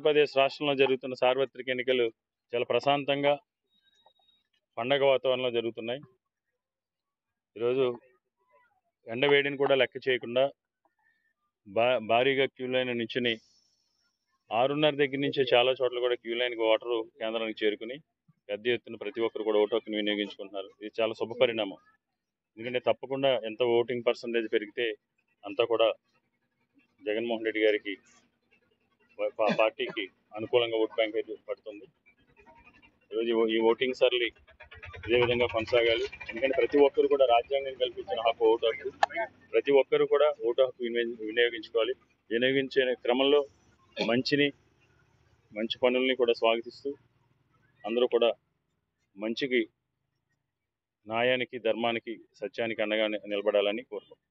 ఆంధ్రప్రదేశ్ రాష్ట్రంలో జరుగుతున్న సార్వత్రిక ఎన్నికలు చాలా ప్రశాంతంగా పండగ వాతావరణంలో జరుగుతున్నాయి. ఈరోజు ఎండవేడిని కూడా లెక్క చేయకుండా భారీగా క్యూ లైన్ నించుని 6:30 దగ్గర నుంచే చాలా చోట్ల కూడా క్యూ లైన్కి ఓటరు కేంద్రానికి చేరుకుని పెద్ద ఎత్తున ప్రతి ఒక్కరు కూడా ఓటు హక్కును వినియోగించుకుంటున్నారు. ఇది చాలా శుభ పరిణామం. ఎందుకంటే తప్పకుండా ఎంత ఓటింగ్ పర్సంటేజ్ పెరిగితే అంతా కూడా జగన్మోహన్ రెడ్డి గారికి పార్టీకి అనుకూలంగా ఓట్ బ్యాంక్ అయితే పడుతుంది. ఈరోజు ఈ ఓటింగ్ సరళి ఇదే విధంగా కొనసాగాలి. ఎందుకంటే ప్రతి ఒక్కరు కూడా రాజ్యాంగం కల్పించిన హక్కు ఓటు హక్కు. ప్రతి ఒక్కరు కూడా ఓటు హక్కు వినియోగించుకోవాలి. వినియోగించే క్రమంలో మంచి పనుల్ని కూడా స్వాగతిస్తూ అందరూ కూడా మంచికి, న్యాయానికి, ధర్మానికి, సత్యానికి అండగా నిలబడాలని కోరుకుంటున్నాను.